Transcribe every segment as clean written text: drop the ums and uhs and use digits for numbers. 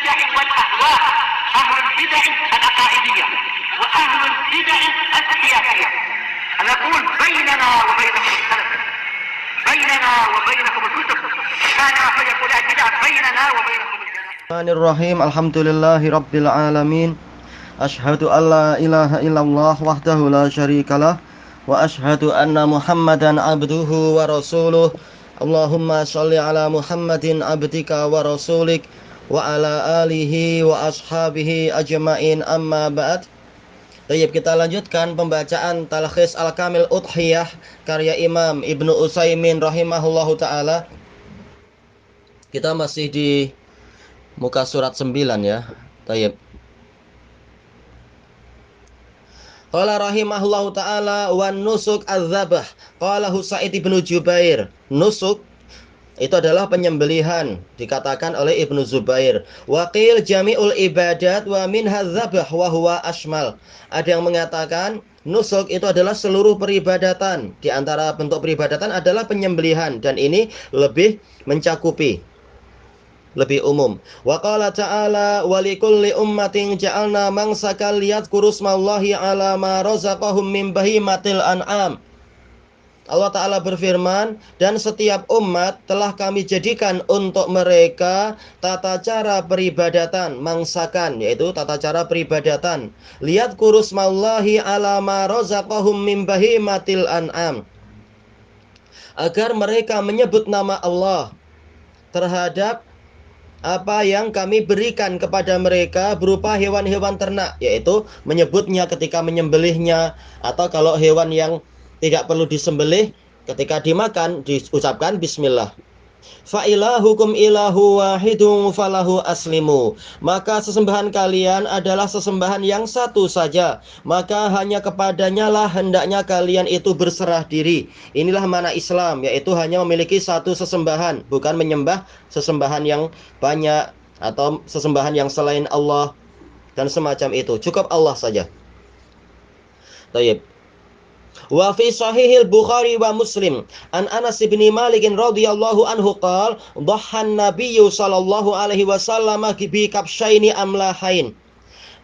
البدع والأهواء، أهل البدع العقائدية وأهل البدع السياسية. نقول بيننا وبينكم السلف، بيننا وبينكم الكتب، كان فيقول البدع بيننا وبينكم الجنة. Bismillahirrahmanirrahim. Alhamdulillahi rabbil alamin. Asyhadu an la ilaha illallah wahdahu la syarikalah wa asyhadu anna Muhammadan abduhu wa rasuluh. Allahumma shalli ala Muhammadin abdika wa rasulik wa ala alihi wa ashabihi ajma'in, amma ba'd. Baik, kita lanjutkan pembacaan Talkhis Al-Kamil Udhiyah karya Imam Ibnu Utsaimin rahimahullahu taala. Kita masih di muka surat 9 ya. Baik. Qala rahimahullahu ta'ala wan nusuk az-zabah. Qala Sa'id ibnu Jubair. Nusuk itu adalah penyembelihan, dikatakan oleh Ibnu Zubair. Waqil jami'ul ibadat wa minha dzabah wa huwa ashmal. Ada yang mengatakan nusuk itu adalah seluruh peribadatan. Di antara bentuk peribadatan adalah penyembelihan, dan ini lebih mencakupi, lebih umum. Wa qala ta'ala wa likulli ummatin ja'alna mansakal liyadhkuru smallahi 'ala ma razaqahum min bahimatil an'am. Allah Ta'ala berfirman, dan setiap umat telah kami jadikan untuk mereka tata cara peribadatan, mangsakan, yaitu tata cara peribadatan. Liyadhkuru smallahi 'ala ma razaqahum min bahimatil an'am. Agar mereka menyebut nama Allah terhadap apa yang kami berikan kepada mereka berupa hewan-hewan ternak, yaitu menyebutnya ketika menyembelihnya, atau kalau hewan yang tidak perlu disembelih, ketika dimakan diucapkan bismillah. Fa ilahukum ilahu wahidun falahu aslimu. Maka sesembahan kalian adalah sesembahan yang satu saja, maka hanya kepadanya lah hendaknya kalian itu berserah diri. Inilah makna Islam, yaitu hanya memiliki satu sesembahan, bukan menyembah sesembahan yang banyak atau sesembahan yang selain Allah dan semacam itu. Cukup Allah saja. Baik. Wa fi sahihil Bukhari wa Muslim an Anas bin Malik radhiyallahu anhu qala dhahan nabiyyu sallallahu alaihi wasallam bi kabsyaini amlahain.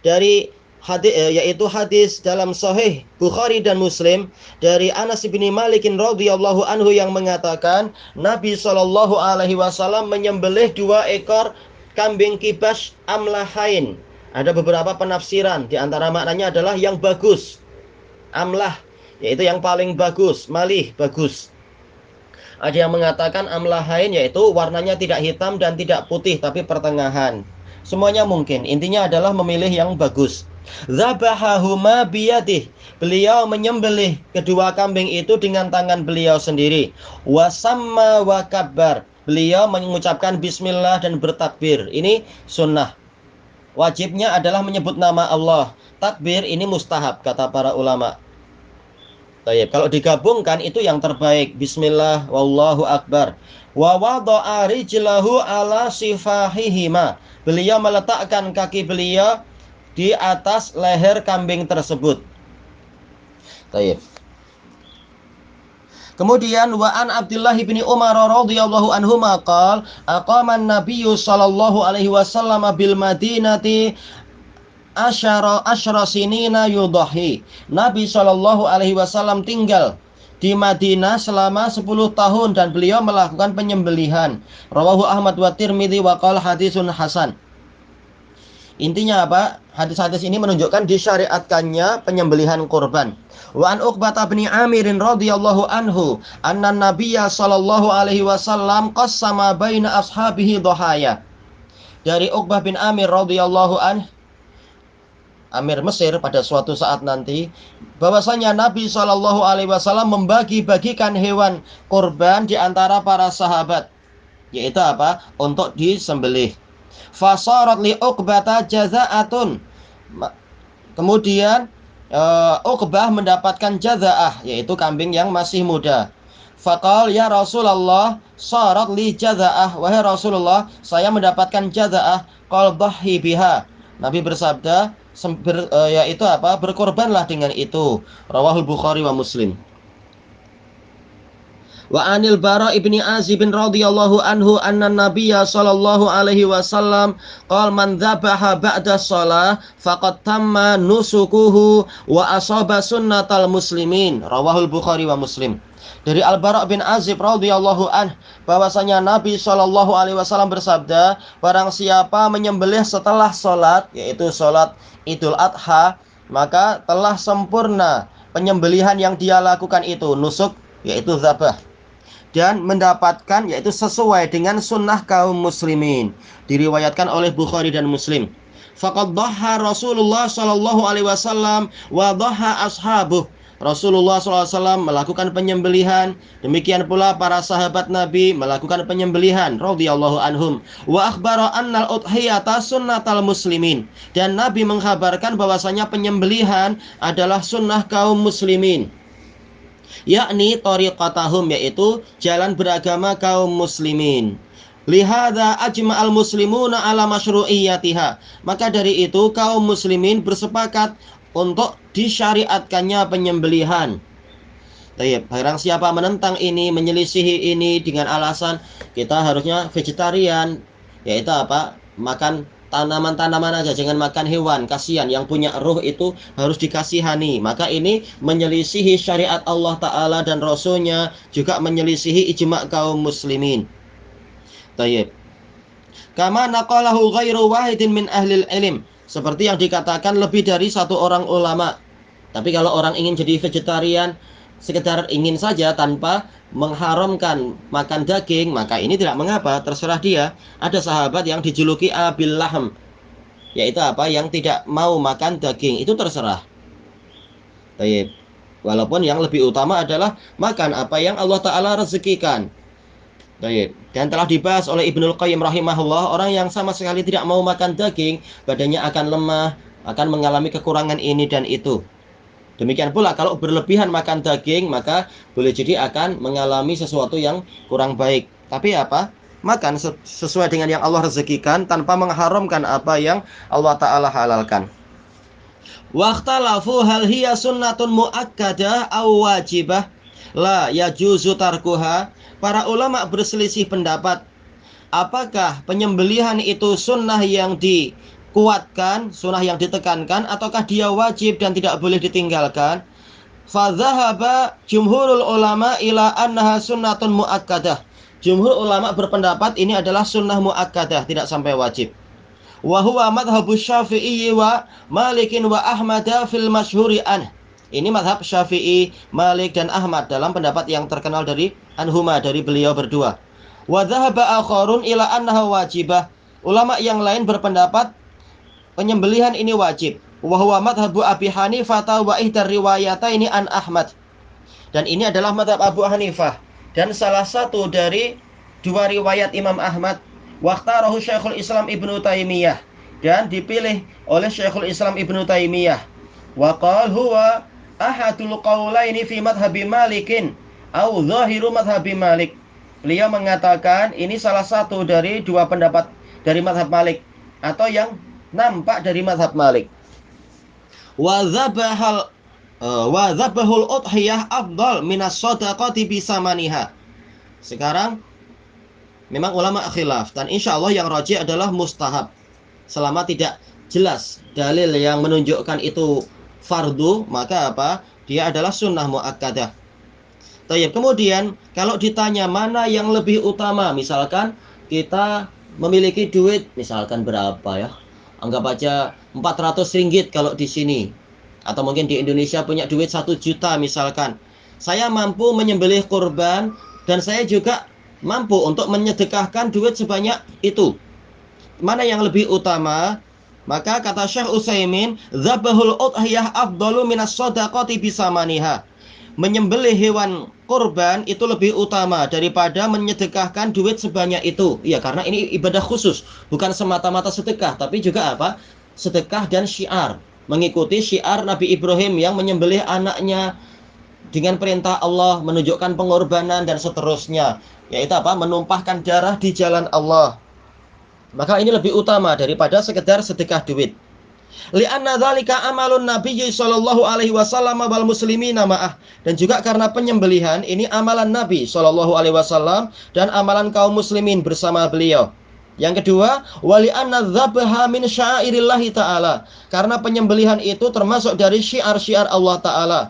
Dari hadis, yaitu hadis dalam sahih Bukhari dan Muslim dari Anas bin Malik radhiyallahu anhu yang mengatakan Nabi sallallahu alaihi wasallam menyembelih 2 ekor kambing kibas amlahain. Ada beberapa penafsiran, di antara maknanya adalah yang bagus. Amlah yaitu yang paling bagus, malih, bagus. Ada yang mengatakan amlahain yaitu warnanya tidak hitam dan tidak putih tapi pertengahan. Semuanya mungkin, intinya adalah memilih yang bagus. Zabahahuma biyadih. Beliau menyembelih kedua kambing itu dengan tangan beliau sendiri. Wasamma wa kabbar. Beliau mengucapkan bismillah dan bertakbir. Ini sunnah. Wajibnya adalah menyebut nama Allah. Takbir ini mustahab kata para ulama. Baik, kalau digabungkan itu yang terbaik. Bismillah wallahu akbar. Wa wada'a rijlahu ala sifahihima. Beliau meletakkan kaki beliau di atas leher kambing tersebut. Baik. Kemudian wa an Abdullah bin Umar radhiyallahu anhu maqal aqama an-nabiyyu sallallahu alaihi wasallam bil Madinati asyara sinina yudahi. Nabi Shallallahu alaihi wasallam tinggal di Madinah selama 10 tahun dan beliau melakukan penyembelihan. Rawahu Ahmad wa Tirmidzi wa qala hadisun hasan. Intinya apa? Hadis-hadis ini menunjukkan disyariatkannya penyembelihan kurban. Wa an Uqbah bin Amir radhiyallahu anhu anna Nabiyya sallallahu alaihi wasallam qassama baina ashabihi dhahaya. Dari Uqbah bin Amir radhiyallahu anhu, Amir Mesir, pada suatu saat nanti, bahwasanya Nabi Shallallahu alaihi wasallam membagi-bagikan hewan kurban di antara para sahabat, yaitu apa? Untuk disembelih. Fasarat li Uqbata jazaatun. Kemudian Uqbah mendapatkan jazaah, yaitu kambing yang masih muda. Faqal ya Rasulullah sarat li jazaah. Wahai Rasulullah, saya mendapatkan jazaah, qal dhahi biha. Nabi bersabda, yaitu apa? Berkorbanlah dengan itu. Rawahul Bukhari wa Muslim. Wa anil Bara ibni Azib radhiyallahu anhu anna Nabiyya sallallahu alaihi wasallam qala man dzabaha ba'da shalah faqad tamma nusukuhu wa asaba sunnatal muslimin. Rawahul Bukhari wa Muslim. Dari Al-Bara bin Azib radhiyallahu anh bahwasanya Nabi sallallahu alaihi wasallam bersabda, barang siapa menyembelih setelah salat, yaitu salat Idul Adha, maka telah sempurna penyembelihan yang dia lakukan itu, nusuk yaitu zabah, dan mendapatkan yaitu sesuai dengan sunnah kaum muslimin. Diriwayatkan oleh Bukhari dan Muslim. Faqad dhaha Rasulullah sallallahu alaihi wasallam wa dhaha ashabuh. Rasulullah SAW melakukan penyembelihan, demikian pula para sahabat Nabi melakukan penyembelihan radhiyallahu anhum. Wa akhbara annal udhiyata sunnatal muslimin, dan Nabi mengkhabarkan bahwasanya penyembelihan adalah sunnah kaum muslimin, yakni tariqatahum, yaitu jalan beragama kaum muslimin. Lihada ajma'al muslimuna ala masyru'iyyatiha, maka dari itu kaum muslimin bersepakat untuk disyariatkannya penyembelihan. Baik, barang siapa menentang ini, menyelisihi ini dengan alasan kita harusnya vegetarian, yaitu apa? Makan tanaman-tanaman aja, jangan makan hewan, kasihan yang punya ruh itu harus dikasihani. Maka ini menyelisihi syariat Allah Ta'ala dan Rasulnya, juga menyelisihi ijma' kaum muslimin. Baik. Kama naqalahu ghairu wahidin min ahlil ilm, seperti yang dikatakan lebih dari satu orang ulama. Tapi kalau orang ingin jadi vegetarian, sekedar ingin saja tanpa mengharamkan makan daging, maka ini tidak mengapa, terserah dia. Ada sahabat yang dijuluki abil lahm, yaitu apa? Yang tidak mau makan daging, itu terserah. Baik. Walaupun yang lebih utama adalah makan apa yang Allah Ta'ala rezekikan. Baik. Dan telah dibahas oleh Ibnul Qayyim rahimahullah, orang yang sama sekali tidak mau makan daging, badannya akan lemah, akan mengalami kekurangan ini dan itu. Demikian pula kalau berlebihan makan daging, maka boleh jadi akan mengalami sesuatu yang kurang baik. Tapi apa? Makan sesuai dengan yang Allah rezekikan tanpa mengharamkan apa yang Allah Ta'ala halalkan. Waqtalafu hal hiya sunnatun muakkadah aw wajibah la yajuzu tarkuha. Para ulama berselisih pendapat, apakah penyembelihan itu sunnah yang dikuatkan, sunnah yang ditekankan, ataukah dia wajib dan tidak boleh ditinggalkan. Fadzahaba jumhurul ulama ila annaha sunnatun muakkadah. Jumhur ulama berpendapat ini adalah sunnah muakkadah, tidak sampai wajib. Wa huwa madhhabu Syafi'i wa Malikin wa Ahmada fil masyhuri anh. Ini madhab Syafi'i, Malik dan Ahmad dalam pendapat yang terkenal dari anhuma, dari beliau berdua. Wa dhahaba akharun ila annaha wajibah. Ulama yang lain berpendapat penyembelihan ini wajib. Wa huwa madhabu Abi Hanifah wa ihdar riwayataini an Ahmad. Dan ini adalah madhab Abu Hanifah dan salah satu dari dua riwayat Imam Ahmad. Waqtarahu Syekhul Islam Ibnu Taimiyah, dan dipilih oleh Syekhul Islam Ibnu Taimiyah. Wa qala huwa ahadul qaulaini fi madhhabi Malikin au zahiru madhhabi Malik. Beliau mengatakan ini salah satu dari dua pendapat dari madhab Malik, atau yang nampak dari madhab Malik. Wa dzabahul udhiyah afdal minas shadaqati bisamaniha. Sekarang memang ulama khilaf, dan insya Allah yang rajih adalah mustahab, selama tidak jelas dalil yang menunjukkan itu fardu, maka apa? Dia adalah sunnah muakkadah. Tayyib. Kemudian kalau ditanya mana yang lebih utama, misalkan kita memiliki duit, misalkan berapa ya? Anggap aja 400 ringgit kalau di sini. Atau mungkin di Indonesia punya duit 1 juta misalkan. Saya mampu menyembelih kurban, dan saya juga mampu untuk menyedekahkan duit sebanyak itu. Mana yang lebih utama? Maka kata Syekh Utsaimin, dzabahul udhiyah afdalu minas shadaqati bisamaniha. Menyembelih hewan kurban itu lebih utama daripada menyedekahkan duit sebanyak itu. Ya, karena ini ibadah khusus, bukan semata-mata sedekah, tapi juga apa? Sedekah dan syiar. Mengikuti syiar Nabi Ibrahim yang menyembelih anaknya dengan perintah Allah, menunjukkan pengorbanan dan seterusnya. Yaitu apa? Menumpahkan darah di jalan Allah. Maka ini lebih utama daripada sekedar sedekah duit. Li'anna dzalika amalun Nabi sallallahu alaihi wasallam wal muslimina ma'ah. Dan juga karena penyembelihan ini amalan Nabi sallallahu alaihi wasallam dan amalan kaum muslimin bersama beliau. Yang kedua, wali anna dzabha min sya'airillahi ta'ala. Karena penyembelihan itu termasuk dari syiar-syiar Allah Ta'ala.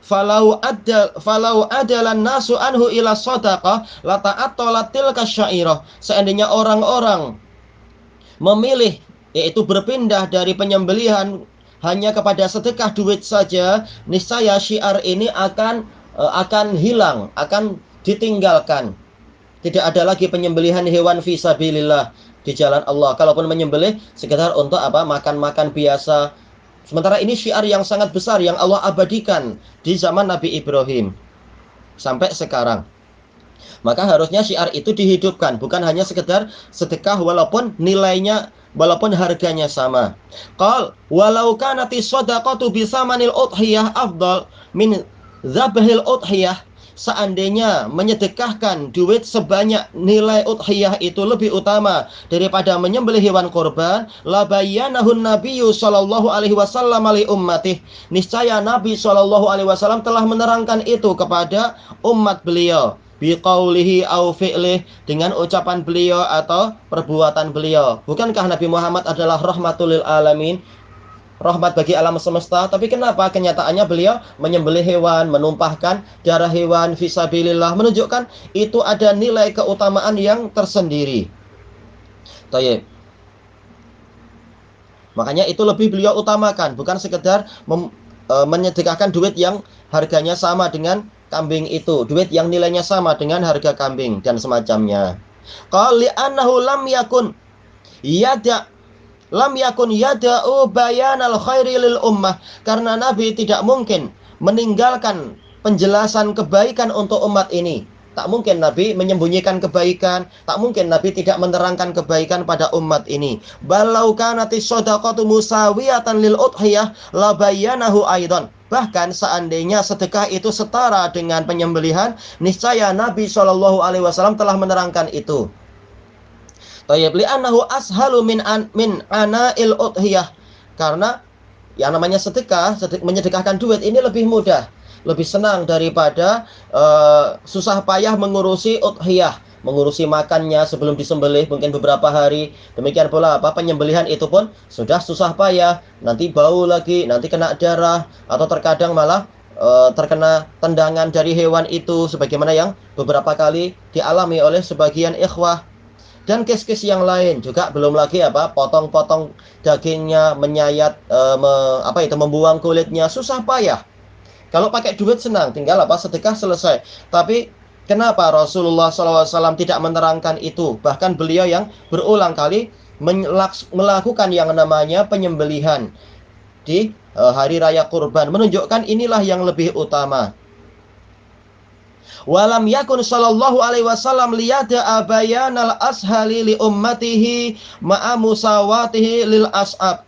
Falau adalan nasu anhu ila sadaqah la ta'attalat tilka syairah. Seandainya orang-orang memilih, yaitu berpindah dari penyembelihan hanya kepada sedekah duit saja, niscaya syiar ini akan hilang, akan ditinggalkan. Tidak ada lagi penyembelihan hewan fisabilillah di jalan Allah. Kalaupun menyembelih sekedar untuk makan-makan biasa. Sementara ini syiar yang sangat besar yang Allah abadikan di zaman Nabi Ibrahim sampai sekarang. Maka harusnya syiar itu dihidupkan, bukan hanya sekedar sedekah walaupun nilainya, walaupun harganya sama. Qal walau kanati shadaqatu bisamanil udhiyah afdal min dzabhil udhiyah. Seandainya menyedekahkan duit sebanyak nilai udhiyah itu lebih utama daripada menyembelih hewan korban, la bayyanahun nabiyyu sallallahu alaihi wasallam li ummatih. Niscaya Nabi sallallahu alaihi wasallam telah menerangkan itu kepada umat beliau biqaulihi au fi'lih, dengan ucapan beliau atau perbuatan beliau. Bukankah Nabi Muhammad adalah rahmatul lil alamin, rahmat bagi alam semesta? Tapi kenapa kenyataannya beliau menyembelih hewan, menumpahkan darah hewan fisabilillah, menunjukkan itu ada nilai keutamaan yang tersendiri. Tayyib. Makanya itu lebih beliau utamakan, bukan sekedar menyedekahkan duit yang harganya sama dengan kambing itu, duit yang nilainya sama dengan harga kambing dan semacamnya. Qal li'annahu lam yakun yada'u bayanal khairi lil ummah. Karena Nabi tidak mungkin meninggalkan penjelasan kebaikan untuk umat ini. Tak mungkin Nabi menyembunyikan kebaikan, tak mungkin Nabi tidak menerangkan kebaikan pada umat ini. Balau kanati shadaqatu musawiyatan lil udhiyah la bayyanahu aidan. Bahkan seandainya sedekah itu setara dengan penyembelihan, niscaya Nabi sallallahu alaihi wasallam telah menerangkan itu. Tayyib, li'annahu ashalu min ana'il udhiyah. Karena yang namanya sedekah, menyedekahkan duit ini lebih mudah, lebih senang daripada susah payah mengurusi udhiyah, mengurusi makannya sebelum disembelih mungkin beberapa hari. Demikian pula penyembelihan itu pun sudah susah payah, nanti bau lagi, nanti kena darah, atau terkadang malah terkena tendangan dari hewan itu, sebagaimana yang beberapa kali dialami oleh sebagian ikhwah. Dan kes-kes yang lain juga, belum lagi potong-potong dagingnya, menyayat membuang kulitnya, susah payah. Kalau pakai duit senang, tinggal sedekah selesai. Tapi kenapa Rasulullah SAW tidak menerangkan itu? Bahkan beliau yang berulang kali melakukan yang namanya penyembelihan di hari raya kurban, menunjukkan inilah yang lebih utama. Walam yakun sallallahu alaihi wasallam liyada'a bayanal ashali li ummatihi ma'a musawatihi lil as'ab.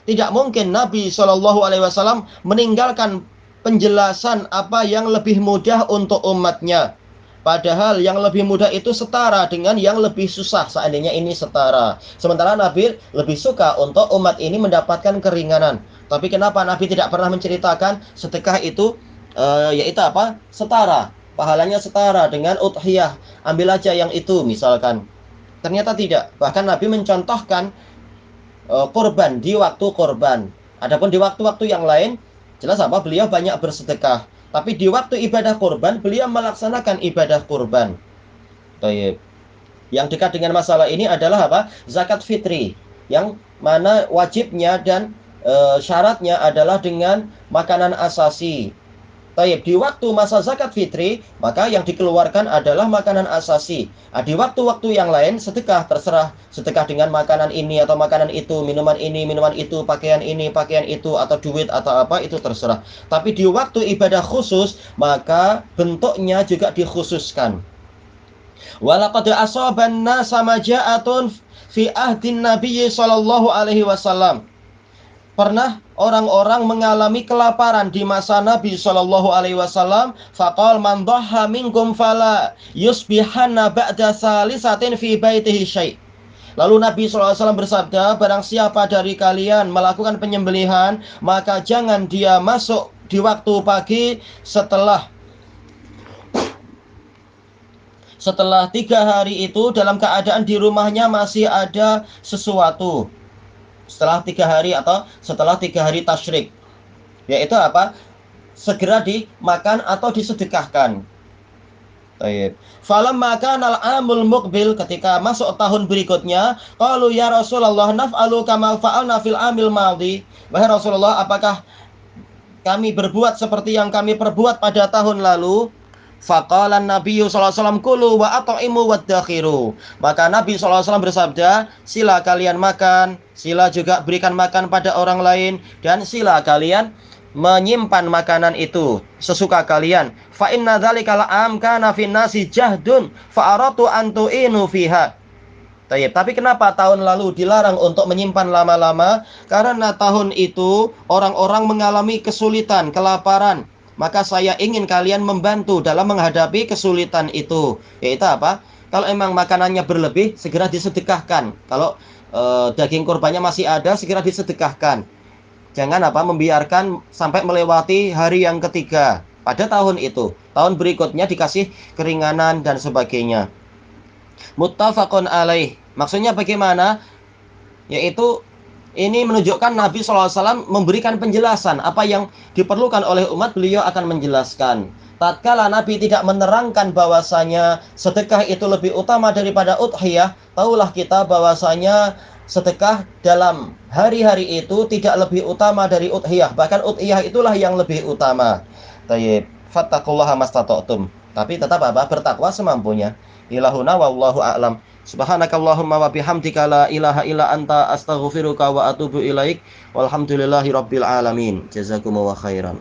Tidak mungkin Nabi sallallahu alaihi wasallam meninggalkan penjelasan apa yang lebih mudah untuk umatnya, padahal yang lebih mudah itu setara dengan yang lebih susah seandainya ini setara. Sementara Nabi lebih suka untuk umat ini mendapatkan keringanan. Tapi kenapa Nabi tidak pernah menceritakan sedekah itu setara, pahalanya setara dengan udhiyah, ambil aja yang itu misalkan. Ternyata tidak. Bahkan Nabi mencontohkan korban di waktu korban. Adapun di waktu-waktu yang lain jelas beliau banyak bersedekah. Tapi di waktu ibadah kurban beliau melaksanakan ibadah kurban. Tayyib. Yang dekat dengan masalah ini adalah zakat fitri, yang mana wajibnya dan syaratnya adalah dengan makanan asasi. Tayyib, di waktu masa zakat fitri, maka yang dikeluarkan adalah makanan asasi. Di waktu-waktu yang lain sedekah, terserah sedekah dengan makanan ini atau makanan itu, minuman ini, minuman itu, pakaian ini, pakaian itu, atau duit atau apa, itu terserah. Tapi di waktu ibadah khusus, maka bentuknya juga dikhususkan. Walaqad asaban nasa maja'atun fi ahdin Nabi sallallahu alaihi wasallam. Pernah orang-orang mengalami kelaparan di masa Nabi sallallahu alaihi wasallam. Faqal man dhahha minkum fala yusbihanna ba'da salisatin fi baitihi syai'. Lalu Nabi SAW bersabda, barang siapa dari kalian melakukan penyembelihan, maka jangan dia masuk di waktu pagi setelah 3 hari itu dalam keadaan di rumahnya masih ada sesuatu. Setelah 3 hari atau setelah 3 hari tasyrik. Yaitu apa? Segera dimakan atau disedekahkan. Baik. Falamma kana al-amul muqbil, ketika masuk tahun berikutnya, qalu ya Rasulullah naf'alu kama fa'alna fil amil madhi. Wahai Rasulullah, apakah kami berbuat seperti yang kami perbuat pada tahun lalu? Faqala Nabi sallallahu alaihi wasallam kulu wa at'imu waddakhiru. Maka Nabi sallallahu alaihi wasallam bersabda, sila kalian makan, sila juga berikan makan pada orang lain, dan sila kalian menyimpan makanan itu sesuka kalian. Fa inna dzalika la'am kana fin nasi jahdun fa aratu an tu'inu fiha. Tapi kenapa tahun lalu dilarang untuk menyimpan lama-lama? Karena tahun itu orang-orang mengalami kesulitan, kelaparan. Maka saya ingin kalian membantu dalam menghadapi kesulitan itu. Yaitu apa? Kalau emang makanannya berlebih, segera disedekahkan. Kalau daging kurbannya masih ada, segera disedekahkan. Jangan membiarkan sampai melewati hari yang ketiga pada tahun itu. Tahun berikutnya dikasih keringanan dan sebagainya. Muttafaqun alaih. Maksudnya bagaimana? Yaitu ini menunjukkan Nabi SAW memberikan penjelasan apa yang diperlukan oleh umat, beliau akan menjelaskan. Tatkala Nabi tidak menerangkan bahwasanya sedekah itu lebih utama daripada udhiyah, tahulah kita bahwasanya sedekah dalam hari-hari itu tidak lebih utama dari udhiyah. Bahkan udhiyah itulah yang lebih utama. Fattaqullaha mastata'tum. Tapi tetap bertakwa semampunya. Ilahuna wallahu a'lam. Subhanakallahumma wa bihamdika la ilaha illa anta astaghfiruka wa atubu ilaik. Walhamdulillahi rabbil alamin. Jazakumullahu khairan.